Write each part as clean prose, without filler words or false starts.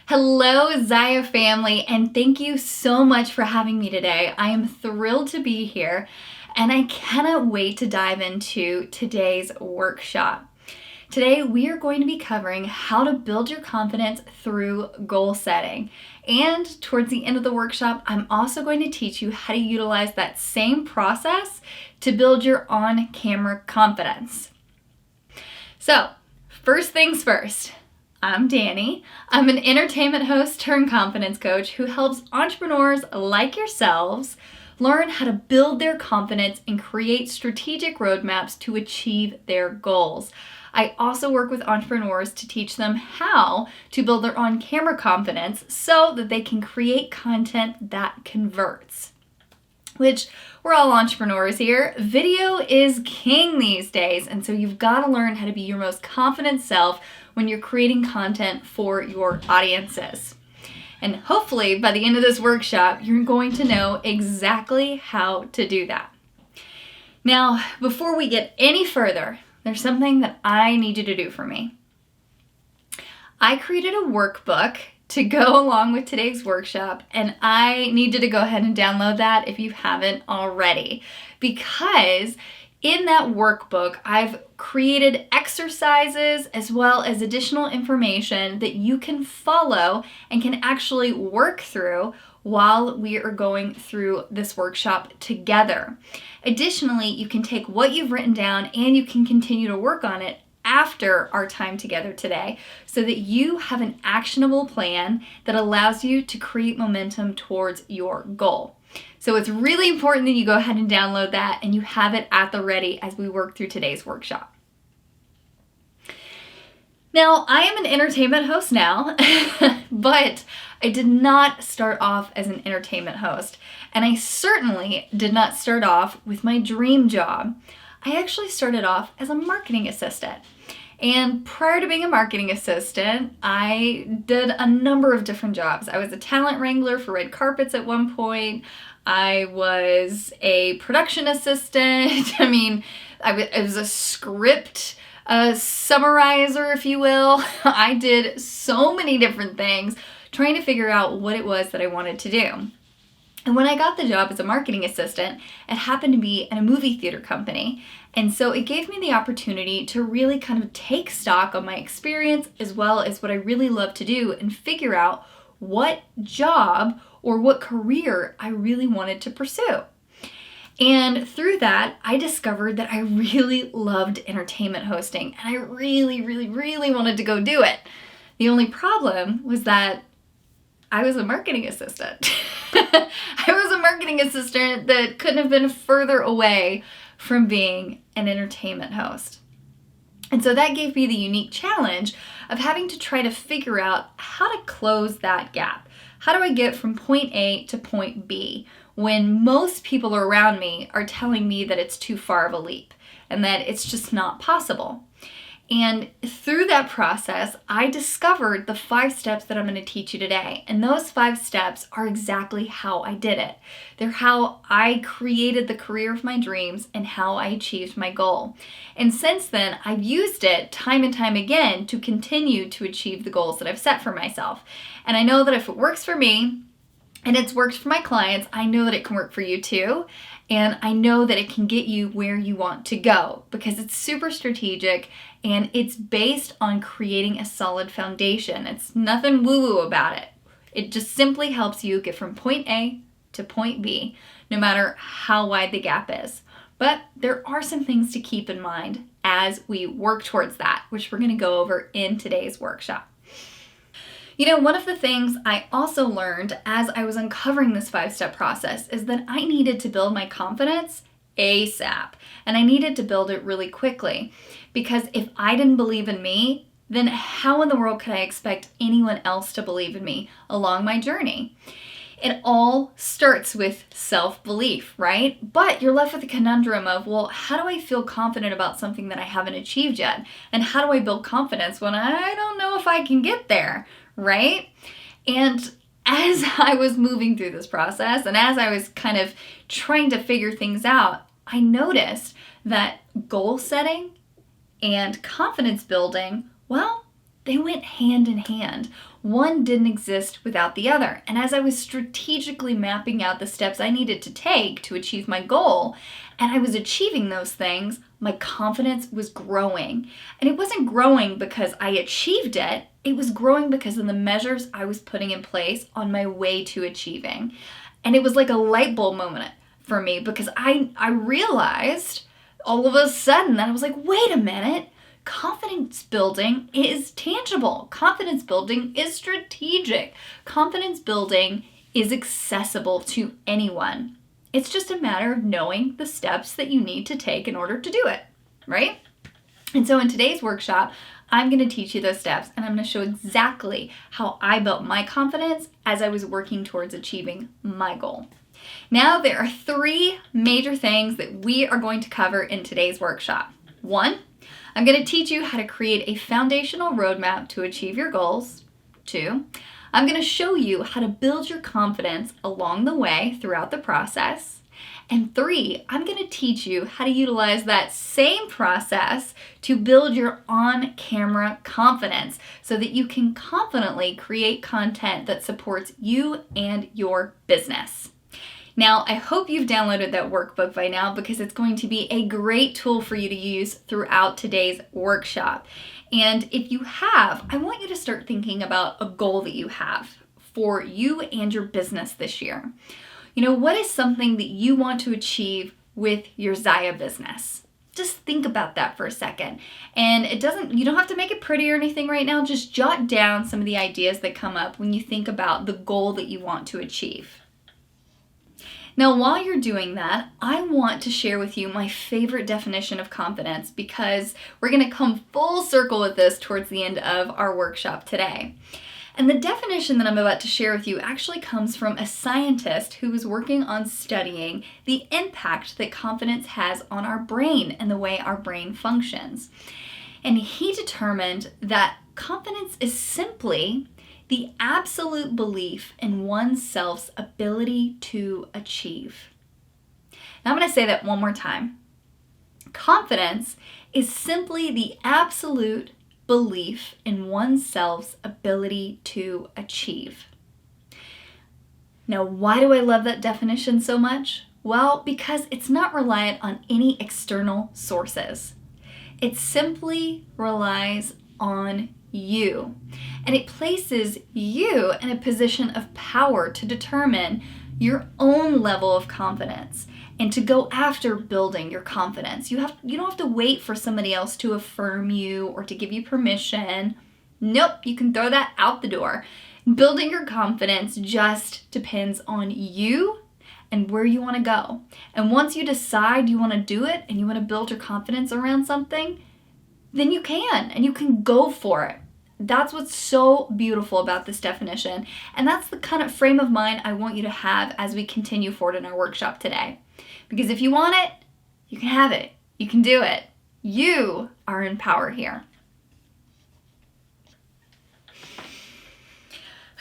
Hello, Zaya family, and thank you so much for having me today. I am thrilled to be here, and I cannot wait to dive into today's workshop. Today, we are going to be covering how to build your confidence through goal setting. And towards the end of the workshop, I'm also going to teach you how to utilize that same process to build your on-camera confidence. So, first things first. I'm Danny. I'm an entertainment host turned confidence coach who helps entrepreneurs like yourselves learn how to build their confidence and create strategic roadmaps to achieve their goals. I also work with entrepreneurs to teach them how to build their on-camera confidence so that they can create content that converts. Which, we're all entrepreneurs here. Video is king these days, and so you've got to learn how to be your most confident self when you're creating content for your audiences. And hopefully, by the end of this workshop, you're going to know exactly how to do that. Now, before we get any further, there's something that I need you to do for me. I created a workbook to go along with today's workshop, and I need you to go ahead and download that if you haven't already, because in that workbook, I've created exercises as well as additional information that you can follow and can actually work through while we are going through this workshop together. Additionally, you can take what you've written down and you can continue to work on it after our time together today so that you have an actionable plan that allows you to create momentum towards your goal. So it's really important that you go ahead and download that and you have it at the ready as we work through today's workshop. Now, I am an entertainment host now, but I did not start off as an entertainment host, and I certainly did not start off with my dream job. I actually started off as a marketing assistant. And prior to being a marketing assistant, I did a number of different jobs. I was a talent wrangler for red carpets at one point. I was a production assistant. I was a script summarizer, if you will. I did so many different things trying to figure out what it was that I wanted to do. And when I got the job as a marketing assistant, it happened to be in a movie theater company. And so it gave me the opportunity to really kind of take stock on my experience as well as what I really love to do and figure out what job or what career I really wanted to pursue. And through that, I discovered that I really loved entertainment hosting and I really, really, really wanted to go do it. The only problem was that I was a marketing assistant. I was a marketing assistant that couldn't have been further away from being an entertainment host. And so that gave me the unique challenge of having to try to figure out how to close that gap. How do I get from point A to point B when most people around me are telling me that it's too far of a leap and that it's just not possible? And through that process, I discovered the 5 steps that I'm going to teach you today. And those 5 steps are exactly how I did it. They're how I created the career of my dreams and how I achieved my goal. And since then, I've used it time and time again to continue to achieve the goals that I've set for myself. And I know that if it works for me, and it's worked for my clients, I know that it can work for you too. And I know that it can get you where you want to go because it's super strategic and it's based on creating a solid foundation. It's nothing woo-woo about it. It just simply helps you get from point A to point B, no matter how wide the gap is. But there are some things to keep in mind as we work towards that, which we're going to go over in today's workshop. You know, one of the things I also learned as I was uncovering this 5-step process is that I needed to build my confidence ASAP, and I needed to build it really quickly because if I didn't believe in me, then how in the world could I expect anyone else to believe in me along my journey? It all starts with self-belief, right? But you're left with the conundrum of, well, how do I feel confident about something that I haven't achieved yet? And how do I build confidence when I don't know if I can get there, right? And as I was moving through this process and as I was kind of trying to figure things out, I noticed that goal setting and confidence building, well, They went hand in hand. One didn't exist without the other. And as I was strategically mapping out the steps I needed to take to achieve my goal, and I was achieving those things, my confidence was growing. And it wasn't growing because I achieved it. It was growing because of the measures I was putting in place on my way to achieving. And it was like a light bulb moment for me because I realized all of a sudden that I was like, wait a minute. Confidence building is tangible. Confidence building is strategic. Confidence building is accessible to anyone. It's just a matter of knowing the steps that you need to take in order to do it, right? And so in today's workshop, I'm going to teach you those steps and I'm going to show exactly how I built my confidence as I was working towards achieving my goal. Now, there are 3 major things that we are going to cover in today's workshop. 1, I'm going to teach you how to create a foundational roadmap to achieve your goals. 2, I'm going to show you how to build your confidence along the way throughout the process. And 3, I'm going to teach you how to utilize that same process to build your on-camera confidence so that you can confidently create content that supports you and your business. Now, I hope you've downloaded that workbook by now because it's going to be a great tool for you to use throughout today's workshop. And if you have, I want you to start thinking about a goal that you have for you and your business this year. You know, what is something that you want to achieve with your Zaya business? Just think about that for a second. And you don't have to make it pretty or anything right now. Just jot down some of the ideas that come up when you think about the goal that you want to achieve. Now, while you're doing that, I want to share with you my favorite definition of confidence because we're going to come full circle with this towards the end of our workshop today. And the definition that I'm about to share with you actually comes from a scientist who was working on studying the impact that confidence has on our brain and the way our brain functions. And he determined that confidence is simply the absolute belief in oneself's ability to achieve. Now I'm going to say that one more time. Confidence is simply the absolute belief in oneself's ability to achieve. Now, why do I love that definition so much? Well, because it's not reliant on any external sources. It simply relies on you. And it places you in a position of power to determine your own level of confidence and to go after building your confidence. You don't have to wait for somebody else to affirm you or to give you permission. Nope, you can throw that out the door. Building your confidence just depends on you and where you want to go. And once you decide you want to do it and you want to build your confidence around something, then you can, and you can go for it. That's what's so beautiful about this definition. And that's the kind of frame of mind I want you to have as we continue forward in our workshop today. Because if you want it, you can have it. You can do it. You are in power here.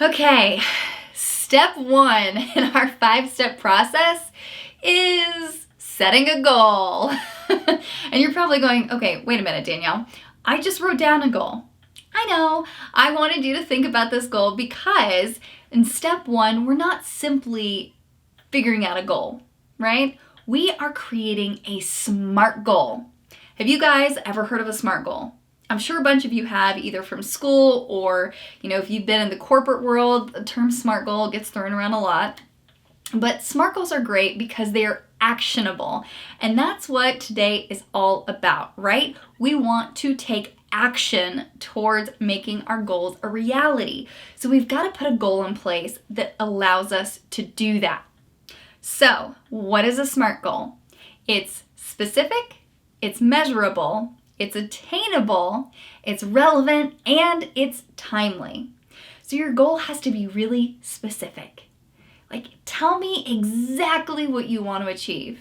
Okay, step 1 in our 5-step process is setting a goal. And you're probably going, okay, wait a minute, Danielle. I just wrote down a goal. I know, I wanted you to think about this goal because in step 1, we're not simply figuring out a goal, right? We are creating a SMART goal. Have you guys ever heard of a SMART goal? I'm sure a bunch of you have, either from school or, if you've been in the corporate world, the term SMART goal gets thrown around a lot. But SMART goals are great because they are actionable. And that's what today is all about, right? We want to take action towards making our goals a reality. So we've got to put a goal in place that allows us to do that. So what is a SMART goal? It's specific, it's measurable, it's attainable, it's relevant, and it's timely. So your goal has to be really specific. Like, tell me exactly what you want to achieve.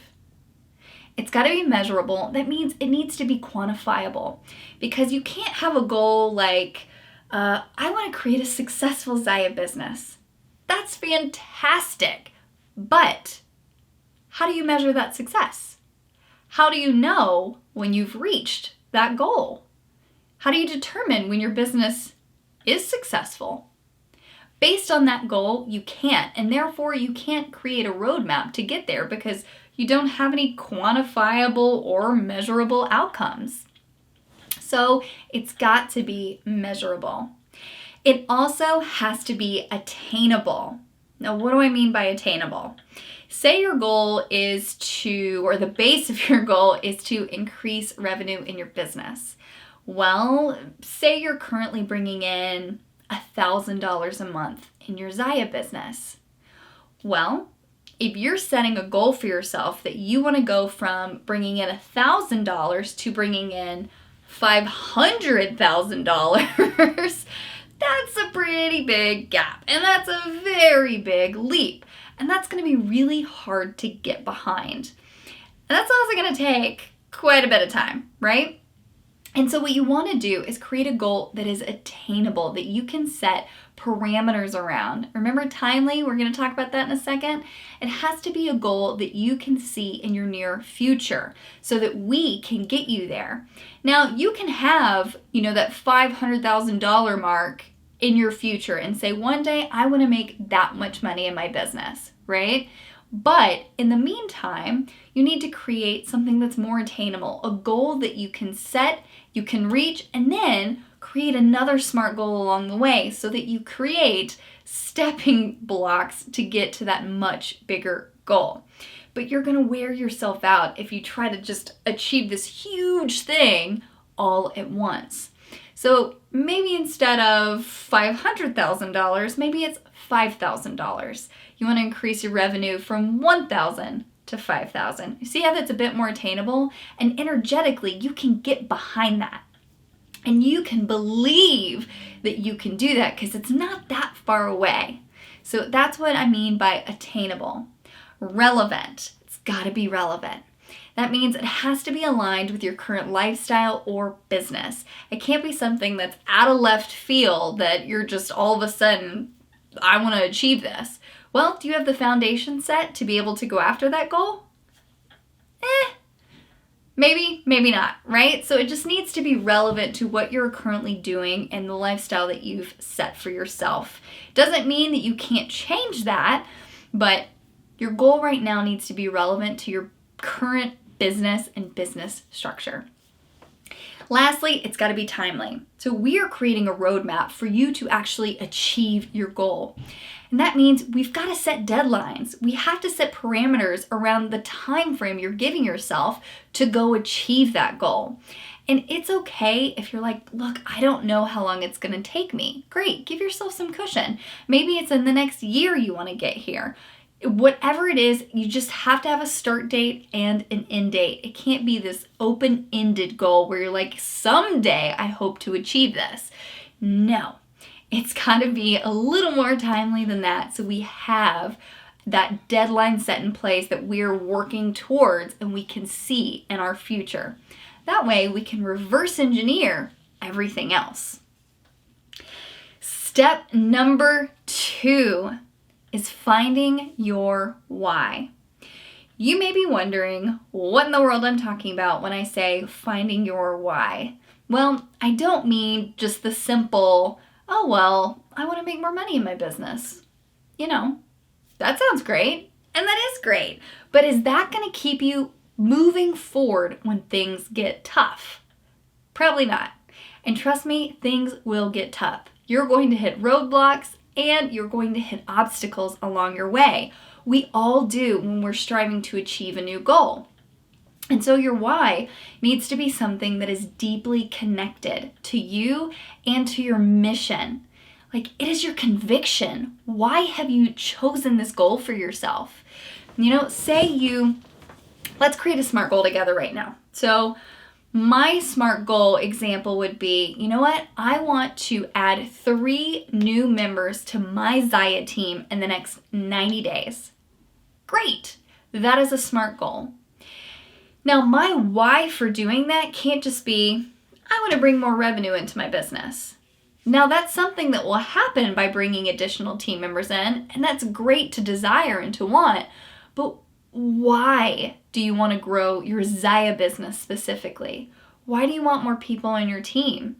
It's got to be measurable. That means it needs to be quantifiable because you can't have a goal like, I want to create a successful Zaya business. That's fantastic. But how do you measure that success? How do you know when you've reached that goal? How do you determine when your business is successful. Based on that goal, you can't, and therefore you can't create a roadmap to get there because you don't have any quantifiable or measurable outcomes. So it's got to be measurable. It also has to be attainable. Now, what do I mean by attainable? Say your goal is or the base of your goal is to increase revenue in your business. Well, say you're currently bringing in $1,000 a month in your Zaya business. Well, if you're setting a goal for yourself that you want to go from bringing in $1,000 to bringing in $500,000, that's a pretty big gap, and that's a very big leap, and that's going to be really hard to get behind. And that's also going to take quite a bit of time, right? And so what you want to do is create a goal that is attainable, that you can set parameters around. Remember timely? We're going to talk about that in a second. It has to be a goal that you can see in your near future so that we can get you there. Now, you can have, that $500,000 mark in your future and say, one day I want to make that much money in my business, right? But in the meantime, you need to create something that's more attainable, a goal that you can set, you can reach, and then create another SMART goal along the way so that you create stepping blocks to get to that much bigger goal. But you're going to wear yourself out if you try to just achieve this huge thing all at once. So maybe instead of $500,000, maybe it's $5,000. You want to increase your revenue from $1,000 to $5,000. You see how that's a bit more attainable? And energetically, you can get behind that. And you can believe that you can do that because it's not that far away. So that's what I mean by attainable. Relevant. It's got to be relevant. That means it has to be aligned with your current lifestyle or business. It can't be something that's out of left field that you're just all of a sudden, I want to achieve this. Well, do you have the foundation set to be able to go after that goal? Maybe, maybe not, right? So it just needs to be relevant to what you're currently doing and the lifestyle that you've set for yourself. Doesn't mean that you can't change that, but your goal right now needs to be relevant to your current business and business structure. Lastly, it's got to be timely. So we are creating a roadmap for you to actually achieve your goal. And that means we've got to set deadlines. We have to set parameters around the time frame you're giving yourself to go achieve that goal. And it's okay if you're like, look, I don't know how long it's going to take me. Great, give yourself some cushion. Maybe it's in the next year you want to get here. Whatever it is, you just have to have a start date and an end date. It can't be this open-ended goal where you're like, someday I hope to achieve this. No, it's got to be a little more timely than that. So we have that deadline set in place that we're working towards and we can see in our future. That way we can reverse engineer everything else. Step number 2 is finding your why. You may be wondering what in the world I'm talking about when I say finding your why. Well, I don't mean just the simple, oh, well, I want to make more money in my business. That sounds great, and that is great. But is that going to keep you moving forward when things get tough? Probably not. And trust me, things will get tough. You're going to hit roadblocks and you're going to hit obstacles along your way. We all do when we're striving to achieve a new goal. And so your why needs to be something that is deeply connected to you and to your mission. Like, it is your conviction. Why have you chosen this goal for yourself? Let's create a SMART goal together right now. So my SMART goal example would be, I want to add 3 new members to my Zaya team in the next 90 days. Great. That is a SMART goal. Now, my why for doing that can't just be, I want to bring more revenue into my business. Now, that's something that will happen by bringing additional team members in, and that's great to desire and to want, but why do you want to grow your Zaya business specifically? Why do you want more people on your team?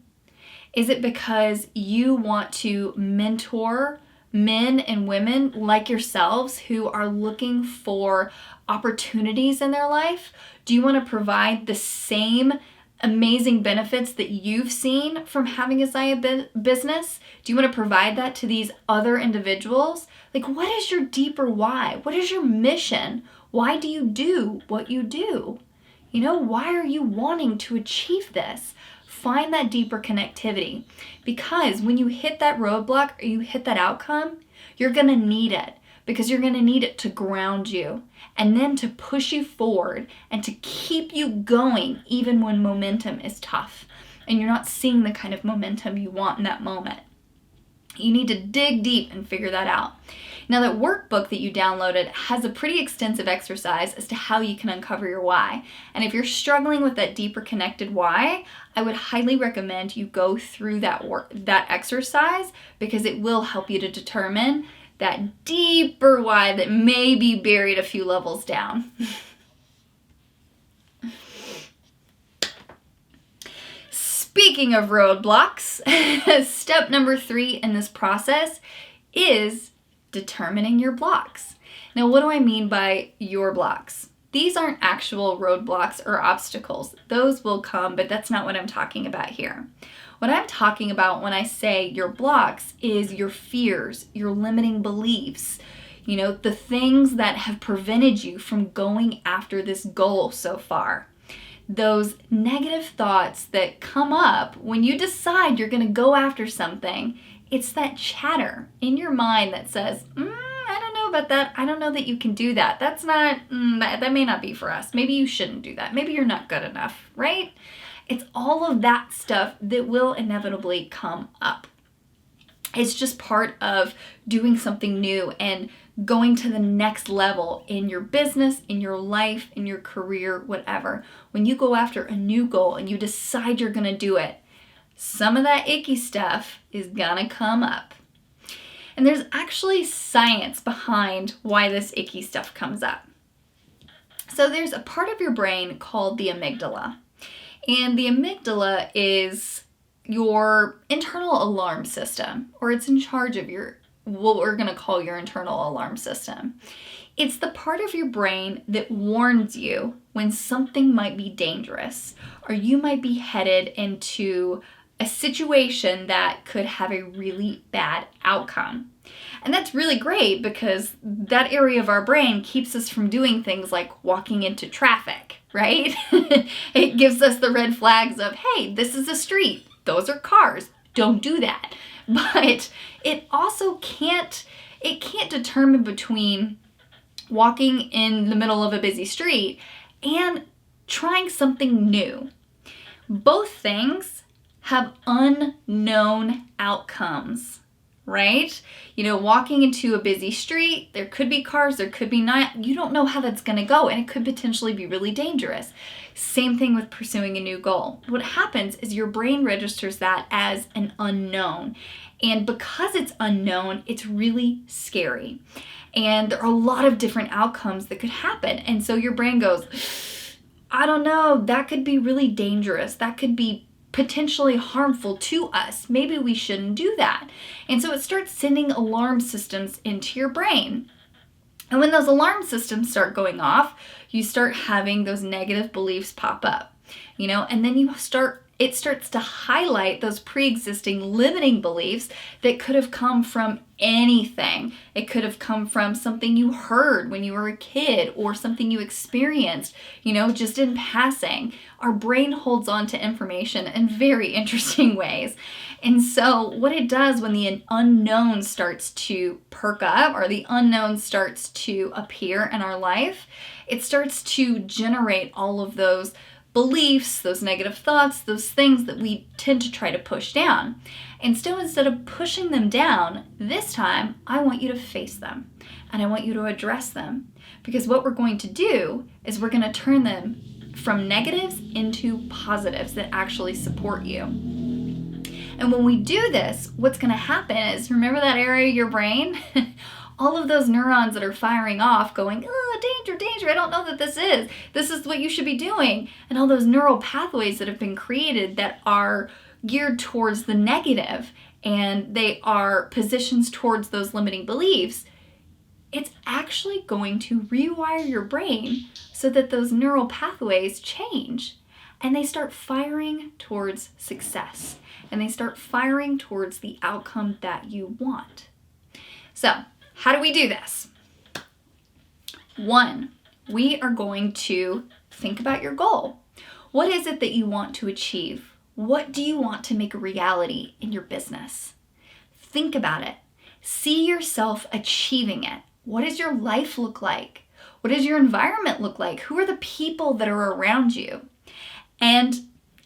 Is it because you want to mentor men and women like yourselves who are looking for opportunities in their life? Do you want to provide the same amazing benefits that you've seen from having a Zaya business? Do you want to provide that to these other individuals? Like, what is your deeper why? What is your mission? Why do you do what you do? You know, why are you wanting to achieve this? Find that deeper connectivity, because when you hit that roadblock or you hit that outcome, you're going to need it, because you're going to need it to ground you and then to push you forward and to keep you going even when momentum is tough and you're not seeing the kind of momentum you want in that moment. You need to dig deep and figure that out. Now, that workbook that you downloaded has a pretty extensive exercise as to how you can uncover your why. And if you're struggling with that deeper connected why, I would highly recommend you go through that exercise, because it will help you to determine that deeper why that may be buried a few levels down. Speaking of roadblocks, step number 3 in this process is determining your blocks. Now, what do I mean by your blocks? These aren't actual roadblocks or obstacles. Those will come, but that's not what I'm talking about here. What I'm talking about when I say your blocks is your fears, your limiting beliefs, the things that have prevented you from going after this goal so far. Those negative thoughts that come up when you decide you're going to go after something. It's that chatter in your mind that says, I don't know about that. I don't know that you can do that. That's not, that may not be for us. Maybe you shouldn't do that. Maybe you're not good enough, right? It's all of that stuff that will inevitably come up. It's just part of doing something new and going to the next level in your business, in your life, in your career, whatever. When you go after a new goal and you decide you're going to do it, some of that icky stuff is gonna come up. And there's actually science behind why this icky stuff comes up. So there's a part of your brain called the amygdala. And the amygdala is your internal alarm system, or it's in charge of what we're gonna call your internal alarm system. It's the part of your brain that warns you when something might be dangerous, or you might be headed into a situation that could have a really bad outcome. And that's really great, because that area of our brain keeps us from doing things like walking into traffic, right? It gives us the red flags of, hey, this is a street. Those are cars. Don't do that. But it also can't determine between walking in the middle of a busy street and trying something new. Both things have unknown outcomes, right? Walking into a busy street, there could be cars, there could be not. You don't know how that's going to go, and it could potentially be really dangerous. Same thing with pursuing a new goal. What happens is your brain registers that as an unknown. And because it's unknown, it's really scary. And there are a lot of different outcomes that could happen. And so your brain goes, I don't know, that could be really dangerous. That could be potentially harmful to us. Maybe we shouldn't do that. And so it starts sending alarm systems into your brain. And when those alarm systems start going off, you start having those negative beliefs pop up, and then it starts to highlight those pre-existing limiting beliefs that could have come from anything. It could have come from something you heard when you were a kid, or something you experienced, just in passing. Our brain holds on to information in very interesting ways. And so what it does when the unknown starts to perk up, or the unknown starts to appear in our life, it starts to generate all of those beliefs, those negative thoughts, those things that we tend to try to push down. And so instead of pushing them down, this time I want you to face them, and I want you to address them. Because what we're going to do is we're going to turn them from negatives into positives that actually support you. And when we do this, what's going to happen is, remember that area of your brain? All of those neurons that are firing off going, oh, danger, danger, I don't know that this is what you should be doing. And all those neural pathways that have been created that are geared towards the negative and they are positions towards those limiting beliefs, it's actually going to rewire your brain so that those neural pathways change and they start firing towards success and they start firing towards the outcome that you want. So, how do we do this? 1, we are going to think about your goal. What is it that you want to achieve? What do you want to make a reality in your business? Think about it. See yourself achieving it. What does your life look like? What does your environment look like? Who are the people that are around you? And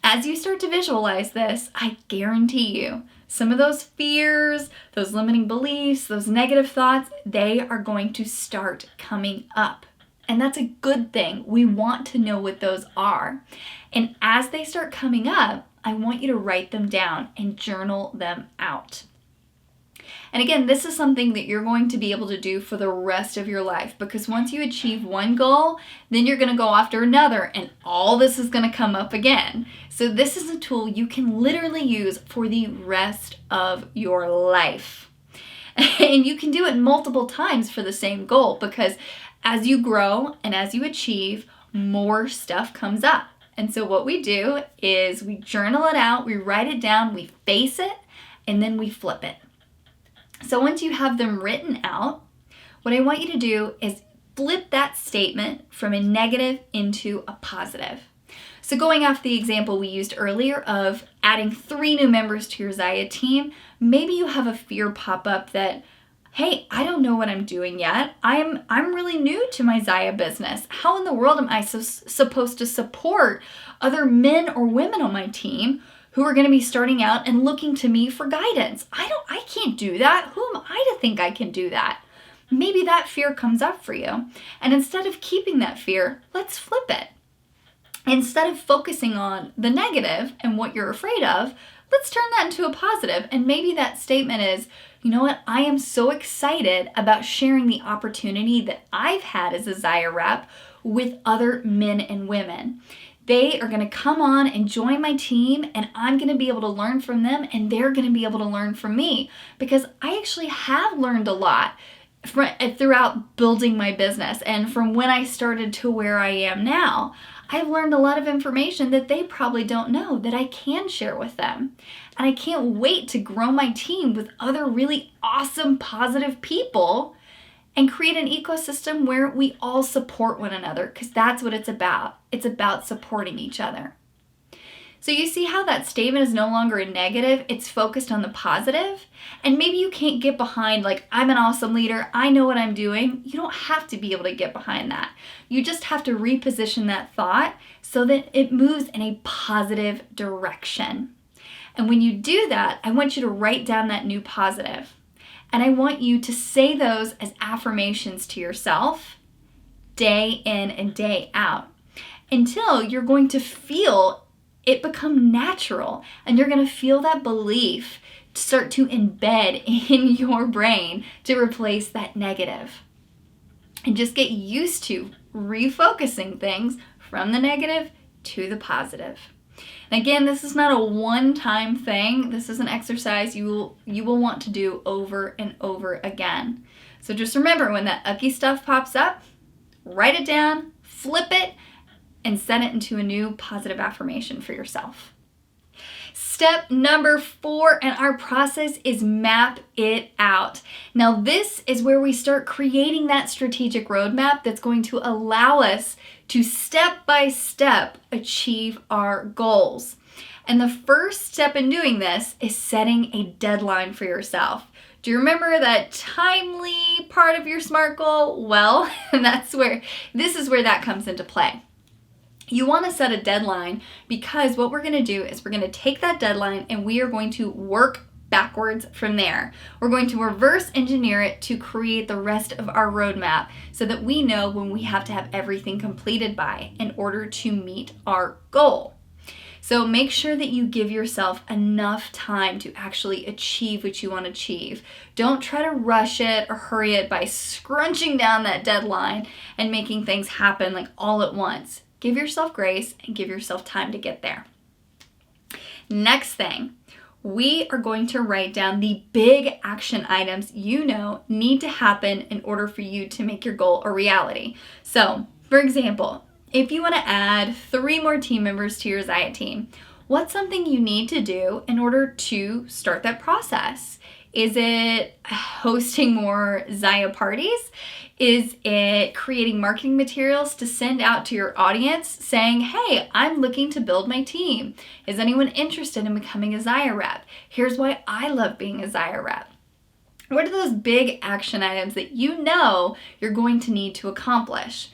as you start to visualize this, I guarantee you, some of those fears, those limiting beliefs, those negative thoughts, they are going to start coming up. And that's a good thing. We want to know what those are. And as they start coming up, I want you to write them down and journal them out. And again, this is something that you're going to be able to do for the rest of your life, because once you achieve one goal, then you're going to go after another and all this is going to come up again. So this is a tool you can literally use for the rest of your life. And you can do it multiple times for the same goal, because as you grow and as you achieve, more stuff comes up. And so what we do is we journal it out, we write it down, we face it, and then we flip it. So once you have them written out, what I want you to do is flip that statement from a negative into a positive. So going off the example we used earlier of adding 3 new members to your Zaya team, maybe you have a fear pop up that, hey, I don't know what I'm doing yet. I'm really new to my Zaya business. How in the world am I supposed to support other men or women on my team who are going to be starting out and looking to me for guidance? I can't do that. Who am I to think I can do that? Maybe that fear comes up for you. And instead of keeping that fear, let's flip it. Instead of focusing on the negative and what you're afraid of, let's turn that into a positive. And maybe that statement is, you know what? I am so excited about sharing the opportunity that I've had as a Zaya rep with other men and women. They are going to come on and join my team, and I'm going to be able to learn from them, and they're going to be able to learn from me, because I actually have learned a lot throughout building my business. And from when I started to where I am now, I've learned a lot of information that they probably don't know that I can share with them. And I can't wait to grow my team with other really awesome, positive people and create an ecosystem where we all support one another, because that's what it's about. It's about supporting each other. So you see how that statement is no longer a negative, it's focused on the positive. And maybe you can't get behind like, I'm an awesome leader, I know what I'm doing. You don't have to be able to get behind that. You just have to reposition that thought so that it moves in a positive direction. And when you do that, I want you to write down that new positive. And I want you to say those as affirmations to yourself day in and day out until you're going to feel it become natural, and you're going to feel that belief start to embed in your brain to replace that negative. And just get used to refocusing things from the negative to the positive. And again, this is not a one-time thing. This is an exercise you will want to do over and over again. So just remember, when that ucky stuff pops up, write it down, flip it, and set it into a new positive affirmation for yourself. Step number 4 in our process is map it out. Now this is where we start creating that strategic roadmap that's going to allow us to step by step achieve our goals. And the first step in doing this is setting a deadline for yourself. Do you remember that timely part of your SMART goal? Well, this is where that comes into play. You want to set a deadline because what we're going to do is we're going to take that deadline and we are going to work backwards from there. We're going to reverse engineer it to create the rest of our roadmap so that we know when we have to have everything completed by in order to meet our goal. So make sure that you give yourself enough time to actually achieve what you want to achieve. Don't try to rush it or hurry it by scrunching down that deadline and making things happen like all at once. Give yourself grace and give yourself time to get there. Next thing, we are going to write down the big action items you know need to happen in order for you to make your goal a reality. So, for example, if you want to add 3 more team members to your Zaya team, what's something you need to do in order to start that process? Is it hosting more Zaya parties? Is it creating marketing materials to send out to your audience saying, hey, I'm looking to build my team. Is anyone interested in becoming a Zaya rep? Here's why I love being a Zaya rep. What are those big action items that you know you're going to need to accomplish?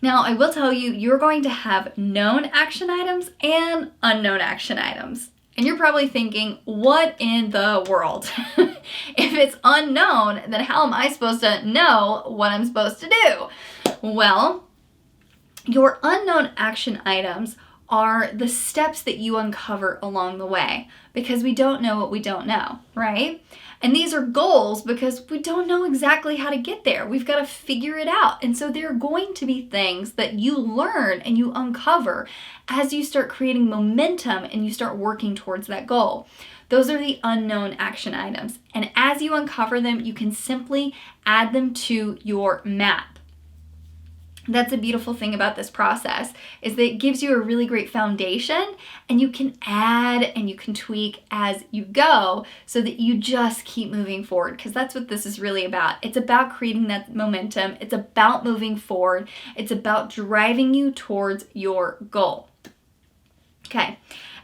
Now, I will tell you, you're going to have known action items and unknown action items. And you're probably thinking, what in the world? If it's unknown, then how am I supposed to know what I'm supposed to do? Well, your unknown action items are the steps that you uncover along the way, because we don't know what we don't know, right? And these are goals because we don't know exactly how to get there. We've got to figure it out. And so there are going to be things that you learn and you uncover as you start creating momentum and you start working towards that goal. Those are the unknown action items. And as you uncover them, you can simply add them to your map. That's a beautiful thing about this process, is that it gives you a really great foundation, and you can add and you can tweak as you go so that you just keep moving forward, because that's what this is really about. It's about creating that momentum. It's about moving forward. It's about driving you towards your goal. Okay.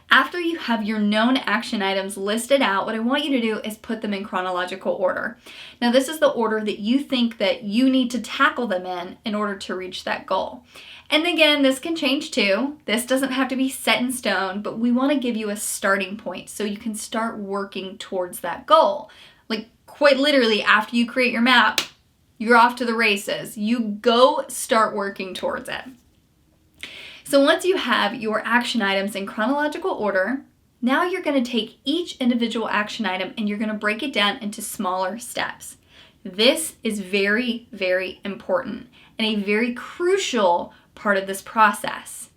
After you have your known action items listed out, what I want you to do is put them in chronological order. Now, this is the order that you think that you need to tackle them in order to reach that goal. And again, this can change too. This doesn't have to be set in stone, but we want to give you a starting point so you can start working towards that goal. Like quite literally, after you create your map, you're off to the races. You go start working towards it. So once you have your action items in chronological order, now you're going to take each individual action item and you're going to break it down into smaller steps. This is very, very important and a very crucial part of this process.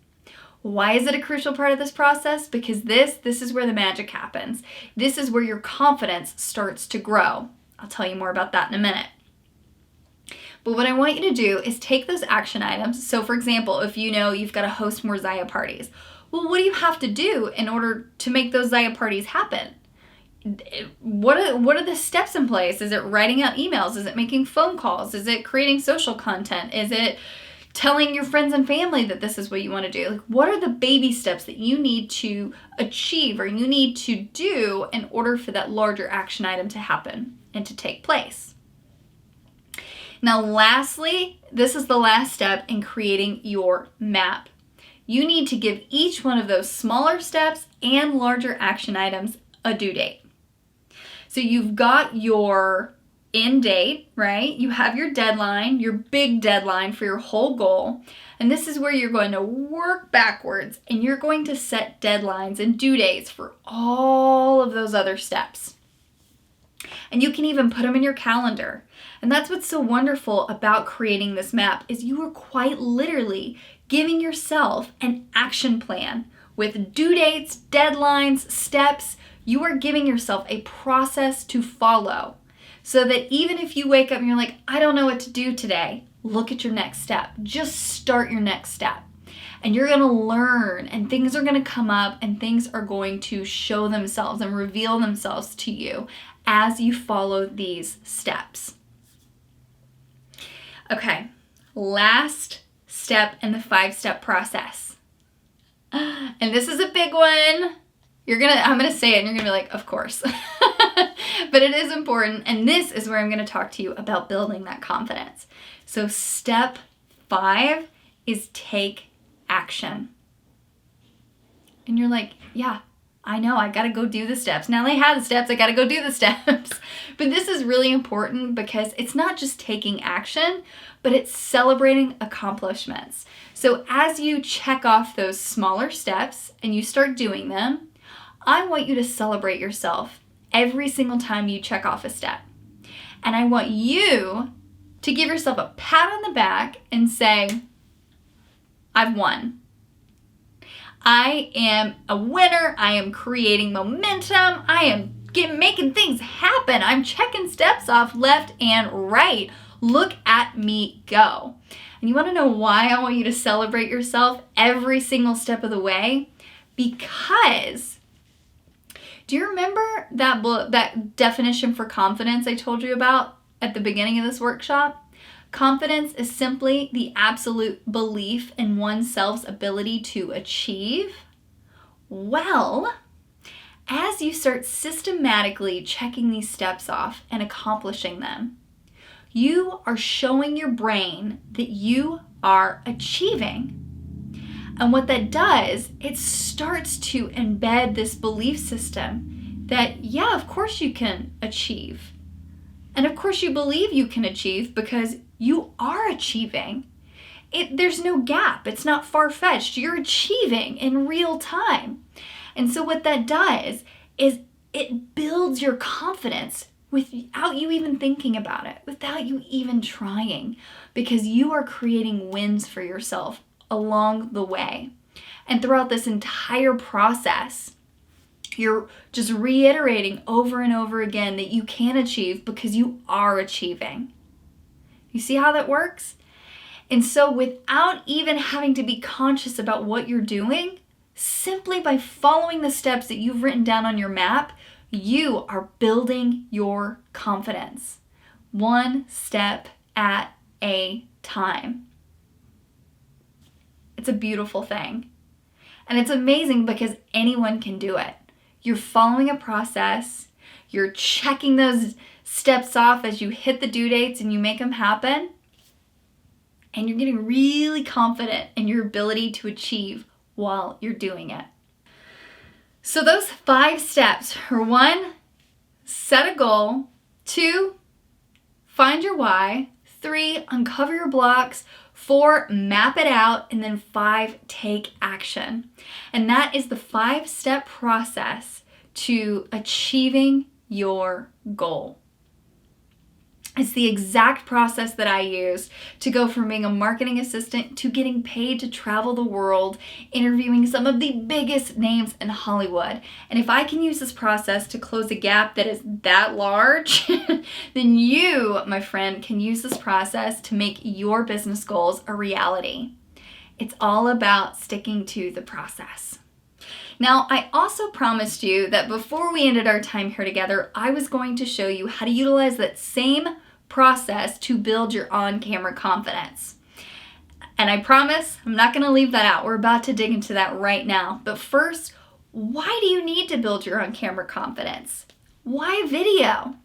Why is it a crucial part of this process? Because this is where the magic happens. This is where your confidence starts to grow. I'll tell you more about that in a minute. But what I want you to do is take those action items. So for example, if you know you've got to host more Zaya parties, well, what do you have to do in order to make those Zaya parties happen? What are the steps in place? Is it writing out emails? Is it making phone calls? Is it creating social content? Is it telling your friends and family that this is what you want to do? Like, what are the baby steps that you need to achieve or you need to do in order for that larger action item to happen and to take place? Now, lastly, this is the last step in creating your map. You need to give each one of those smaller steps and larger action items a due date. So you've got your end date, right? You have your deadline, your big deadline for your whole goal. And this is where you're going to work backwards and you're going to set deadlines and due dates for all of those other steps. And you can even put them in your calendar. And that's what's so wonderful about creating this map, is you are quite literally giving yourself an action plan with due dates, deadlines, steps. You are giving yourself a process to follow so that even if you wake up and you're like, I don't know what to do today, look at your next step. Just start your next step. And you're going to learn, and things are going to come up, and things are going to show themselves and reveal themselves to you as you follow these steps. Okay, last step in the 5-step process. And this is a big one. I'm gonna say it and you're gonna be like, of course. But it is important, and this is where I'm gonna talk to you about building that confidence. So step 5 is take action. And you're like, yeah, I know, I gotta go do the steps. Now they have the steps, I gotta go do the steps. But this is really important because it's not just taking action, but it's celebrating accomplishments. So as you check off those smaller steps and you start doing them, I want you to celebrate yourself every single time you check off a step. And I want you to give yourself a pat on the back and say, I've won. I am a winner. I am creating momentum. I am making things happen. I'm checking steps off left and right. Look at me go. And you want to know why I want you to celebrate yourself every single step of the way? Because do you remember that definition for confidence I told you about at the beginning of this workshop? Confidence is simply the absolute belief in oneself's ability to achieve. Well, as you start systematically checking these steps off and accomplishing them, you are showing your brain that you are achieving. And what that does, it starts to embed this belief system that, yeah, of course you can achieve. And of course you believe you can achieve because you are achieving. There's no gap. It's not far-fetched. You're achieving in real time. And so what that does is it builds your confidence without you even thinking about it, without you even trying, because you are creating wins for yourself along the way. And throughout this entire process, you're just reiterating over and over again that you can achieve because you are achieving. You see how that works? And so without even having to be conscious about what you're doing, simply by following the steps that you've written down on your map, you are building your confidence. One step at a time. It's a beautiful thing. And it's amazing because anyone can do it. You're following a process. You're checking those steps off as you hit the due dates and you make them happen. And you're getting really confident in your ability to achieve while you're doing it. So those 5 steps are 1, set a goal. 2, find your why. 3, uncover your blocks. 4, map it out. And then 5, take action. And that is the 5-step process to achieving your goal. It's the exact process that I used to go from being a marketing assistant to getting paid to travel the world, interviewing some of the biggest names in Hollywood. And if I can use this process to close a gap that is that large, then you, my friend, can use this process to make your business goals a reality. It's all about sticking to the process. Now, I also promised you that before we ended our time here together, I was going to show you how to utilize that same process to build your on-camera confidence. And I promise I'm not going to leave that out. We're about to dig into that right now. But first, why do you need to build your on-camera confidence? Why video?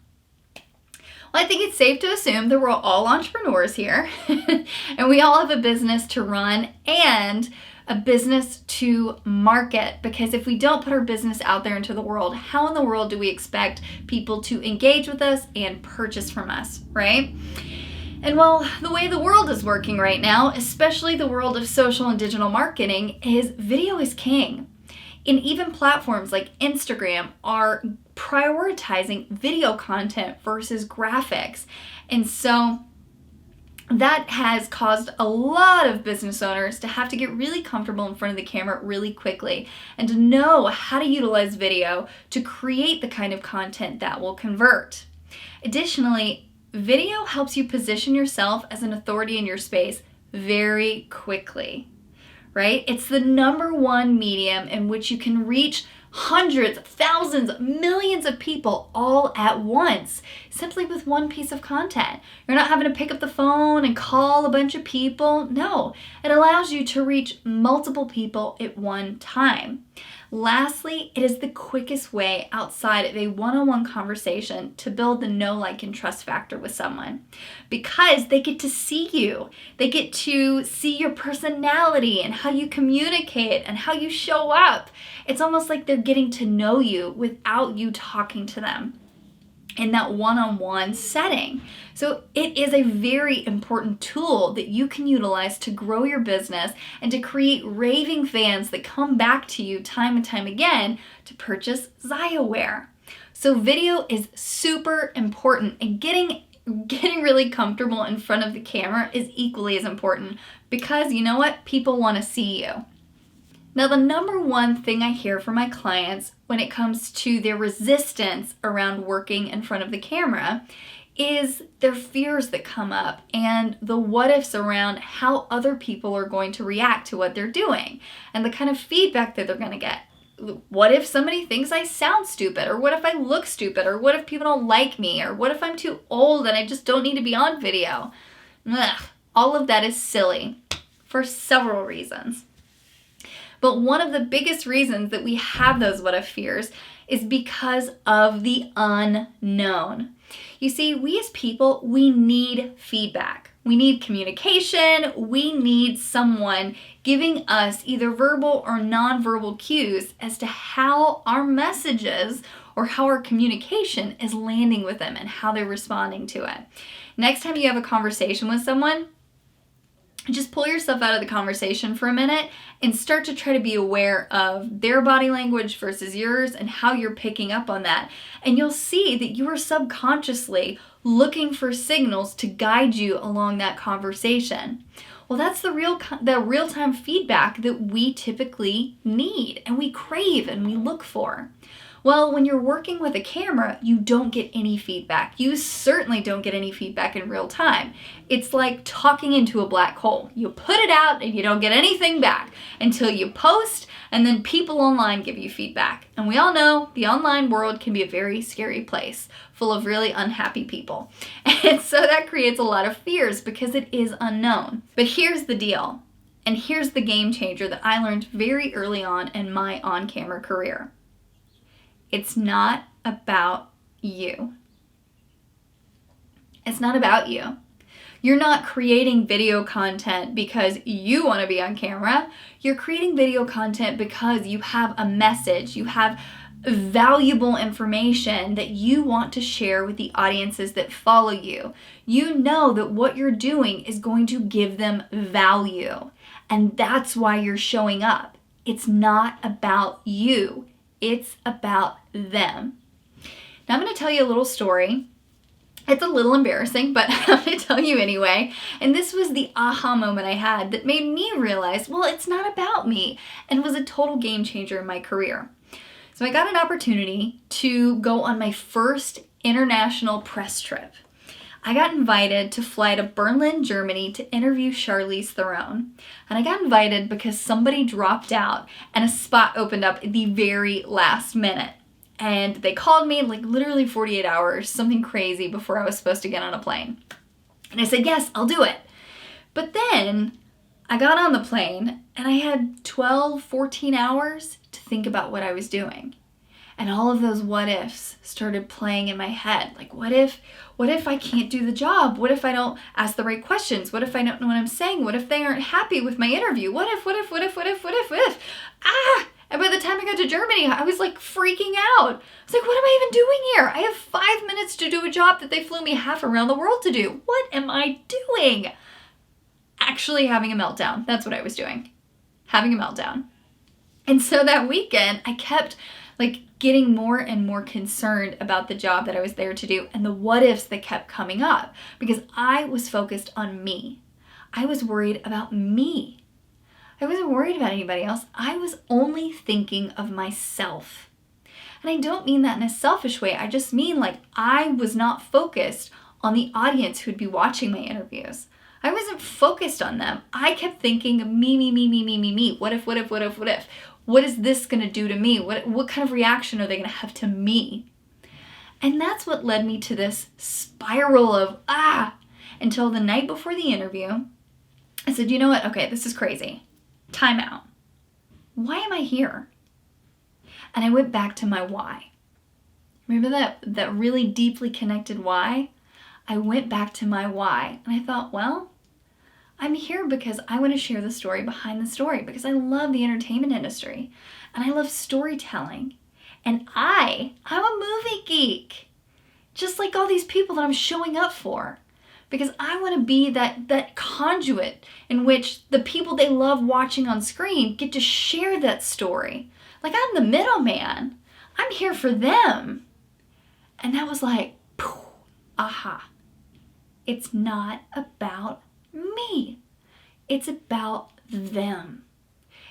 Well, I think it's safe to assume that we're all entrepreneurs here and we all have a business to run and a business to market, because if we don't put our business out there into the world, how in the world do we expect people to engage with us and purchase from us, right? And well, the way the world is working right now, especially the world of social and digital marketing, is video is king. And even platforms like Instagram are prioritizing video content versus graphics. And so that has caused a lot of business owners to have to get really comfortable in front of the camera really quickly and to know how to utilize video to create the kind of content that will convert. Additionally, video helps you position yourself as an authority in your space very quickly, right? It's the #1 medium in which you can reach hundreds, thousands, millions of people all at once, simply with one piece of content. You're not having to pick up the phone and call a bunch of people. No, it allows you to reach multiple people at one time. Lastly, it is the quickest way outside of a one-on-one conversation to build the know, like, and trust factor with someone, because they get to see you. They get to see your personality and how you communicate and how you show up. It's almost like they're getting to know you without you talking to them in that one-on-one setting. So it is a very important tool that you can utilize to grow your business and to create raving fans that come back to you time and time again to purchase ZiaWare. So video is super important, and getting really comfortable in front of the camera is equally as important, because you know what? People want to see you. Now, the number one thing I hear from my clients when it comes to their resistance around working in front of the camera is their fears that come up and the what ifs around how other people are going to react to what they're doing and the kind of feedback that they're going to get. What if somebody thinks I sound stupid? Or what if I look stupid? Or what if people don't like me? Or what if I'm too old and I just don't need to be on video? Ugh, all of that is silly for several reasons. But one of the biggest reasons that we have those what if fears is because of the unknown. You see, we as people, we need feedback. We need communication. We need someone giving us either verbal or nonverbal cues as to how our messages or how our communication is landing with them and how they're responding to it. Next time you have a conversation with someone, just pull yourself out of the conversation for a minute and start to try to be aware of their body language versus yours and how you're picking up on that. And you'll see that you are subconsciously looking for signals to guide you along that conversation. Well, that's the real-time feedback that we typically need and we crave and we look for. Well, when you're working with a camera, you don't get any feedback. You certainly don't get any feedback in real time. It's like talking into a black hole. You put it out and you don't get anything back until you post, and then people online give you feedback. And we all know the online world can be a very scary place full of really unhappy people. And so that creates a lot of fears because it is unknown. But here's the deal, and here's the game changer that I learned very early on in my on-camera career. It's not about you. It's not about you. You're not creating video content because you want to be on camera. You're creating video content because you have a message. You have valuable information that you want to share with the audiences that follow you. You know that what you're doing is going to give them value. And that's why you're showing up. It's not about you. It's about them. Now I'm going to tell you a little story. It's a little embarrassing, but I'm going to tell you anyway. And this was the aha moment I had that made me realize, well, it's not about me, and was a total game changer in my career. So I got an opportunity to go on my first international press trip. I got invited to fly to Berlin, Germany to interview Charlize Theron. And I got invited because somebody dropped out and a spot opened up at the very last minute. And they called me like literally 48 hours, something crazy, before I was supposed to get on a plane. And I said, yes, I'll do it. But then I got on the plane and I had 12, 14 hours to think about what I was doing. And all of those what ifs started playing in my head. Like, what if I can't do the job? What if I don't ask the right questions? What if I don't know what I'm saying? What if they aren't happy with my interview? What if? And by the time I got to Germany, I was like freaking out. I was like, what am I even doing here? I have 5 minutes to do a job that they flew me half around the world to do. What am I doing? Actually having a meltdown. That's what I was doing. Having a meltdown. And so that weekend, I kept getting more and more concerned about the job that I was there to do and the what ifs that kept coming up because I was focused on me. I was worried about me. I wasn't worried about anybody else. I was only thinking of myself. And I don't mean that in a selfish way. I just mean I was not focused on the audience who'd be watching my interviews. I wasn't focused on them. I kept thinking of me. What if? What is this going to do to me? What kind of reaction are they going to have to me? And that's what led me to this spiral of until the night before the interview. I said, you know what? Okay, this is crazy. Time out. Why am I here? And I went back to my why. Remember that really deeply connected why? I went back to my why. And I thought, well, I'm here because I want to share the story behind the story because I love the entertainment industry and I love storytelling. And I'm a movie geek, just like all these people that I'm showing up for, because I want to be that conduit in which the people they love watching on screen get to share that story. Like, I'm the middleman. I'm here for them. And that was like, poof, aha. It's not about me. It's about them.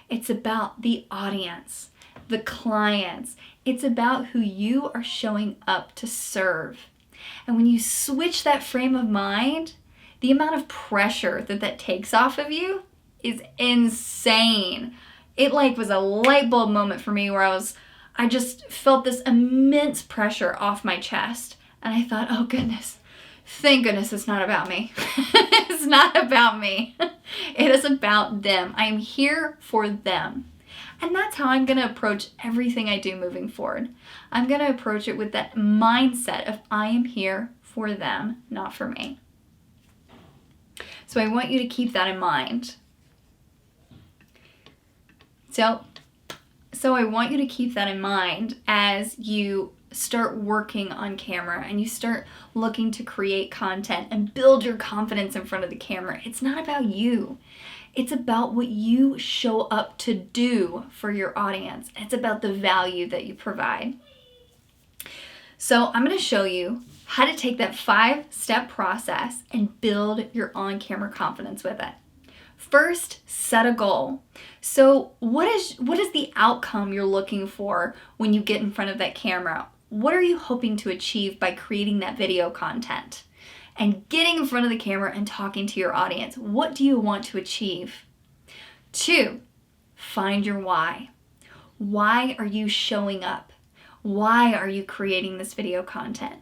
It's about the audience, the clients. It's about who you are showing up to serve. And when you switch that frame of mind, the amount of pressure that takes off of you is insane. It was a light bulb moment for me where I just felt this immense pressure off my chest. And I thought, oh goodness, thank goodness it's not about me. It's not about me. It is about them. I am here for them. And that's how I'm going to approach everything I do moving forward. I'm going to approach it with that mindset of I am here for them, not for me. So I want you to keep that in mind. So I want you to keep that in mind as you start working on camera and you start looking to create content and build your confidence in front of the camera. It's not about you. It's about what you show up to do for your audience. It's about the value that you provide. So I'm going to show you how to take that 5-step process and build your on-camera confidence with it. First, set a goal. So what is the outcome you're looking for when you get in front of that camera? What are you hoping to achieve by creating that video content and getting in front of the camera and talking to your audience? What do you want to achieve? 2, find your why. Why are you showing up? Why are you creating this video content?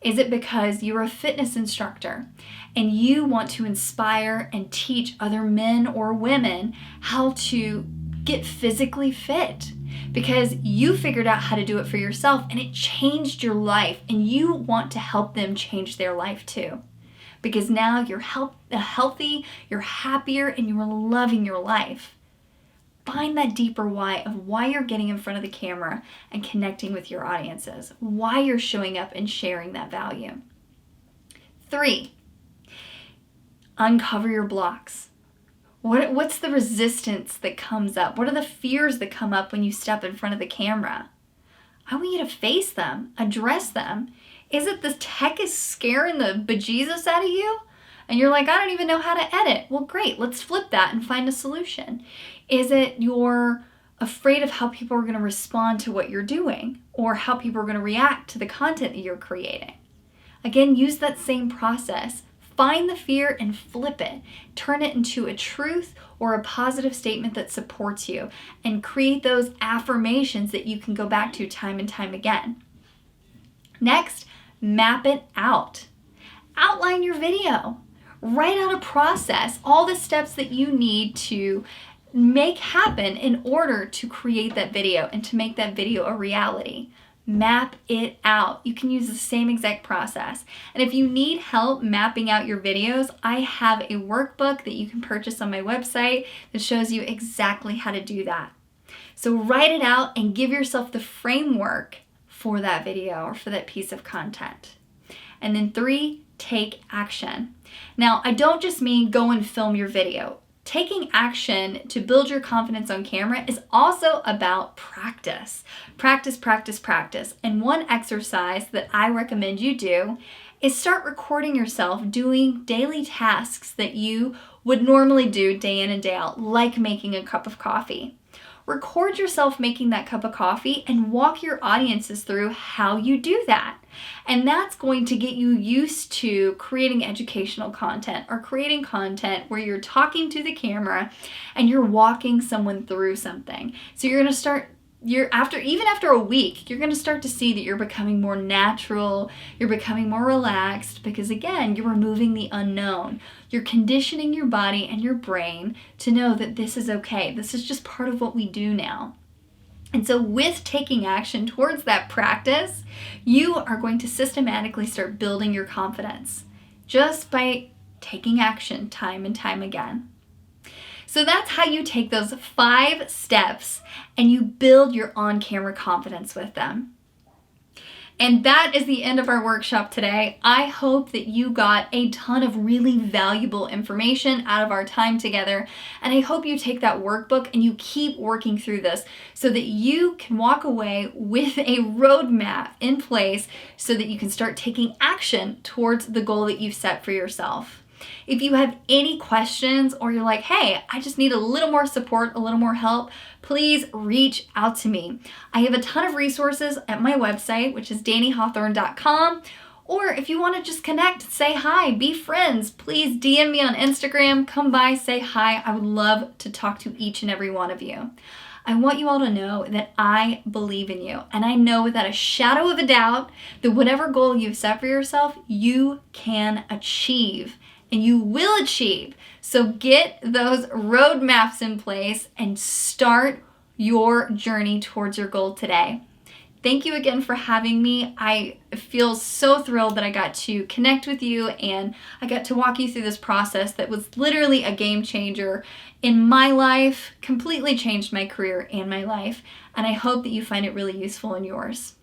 Is it because you're a fitness instructor and you want to inspire and teach other men or women how to get physically fit? Because you figured out how to do it for yourself and it changed your life and you want to help them change their life too. Because now you're healthy, you're happier, and you're loving your life. Find that deeper why of why you're getting in front of the camera and connecting with your audiences, why you're showing up and sharing that value. 3, uncover your blocks. What's the resistance that comes up? What are the fears that come up when you step in front of the camera? I want you to face them, address them. Is it the tech is scaring the bejesus out of you? And you're like, I don't even know how to edit. Well, great, let's flip that and find a solution. Is it you're afraid of how people are going to respond to what you're doing or how people are going to react to the content that you're creating? Again, use that same process. Find the fear and flip it. Turn it into a truth or a positive statement that supports you and create those affirmations that you can go back to time and time again. Next, map it out. Outline your video. Write out a process, all the steps that you need to make happen in order to create that video and to make that video a reality. Map it out. You can use the same exact process. And if you need help mapping out your videos, I have a workbook that you can purchase on my website that shows you exactly how to do that. So write it out and give yourself the framework for that video or for that piece of content. And then 3, take action. Now, I don't just mean go and film your video. Taking action to build your confidence on camera is also about practice. Practice, practice, practice. And one exercise that I recommend you do is start recording yourself doing daily tasks that you would normally do day in and day out, like making a cup of coffee. Record yourself making that cup of coffee and walk your audiences through how you do that. And that's going to get you used to creating educational content or creating content where you're talking to the camera and you're walking someone through something. So you're going to start even after a week, you're going to start to see that you're becoming more natural, you're becoming more relaxed because again, you're removing the unknown. You're conditioning your body and your brain to know that this is okay. This is just part of what we do now. And so with taking action towards that practice, you are going to systematically start building your confidence just by taking action time and time again. So that's how you take those 5 steps and you build your on-camera confidence with them. And that is the end of our workshop today. I hope that you got a ton of really valuable information out of our time together. And I hope you take that workbook and you keep working through this so that you can walk away with a roadmap in place so that you can start taking action towards the goal that you've set for yourself. If you have any questions or you're like, hey, I just need a little more support, a little more help, please reach out to me. I have a ton of resources at my website, which is DaniHawthorne.com. Or if you want to just connect, say hi, be friends, please DM me on Instagram, come by, say hi. I would love to talk to each and every one of you. I want you all to know that I believe in you, and I know without a shadow of a doubt that whatever goal you've set for yourself, you can achieve, and you will achieve. So get those roadmaps in place and start your journey towards your goal today. Thank you again for having me. I feel so thrilled that I got to connect with you and I got to walk you through this process that was literally a game changer in my life, completely changed my career and my life, and I hope that you find it really useful in yours.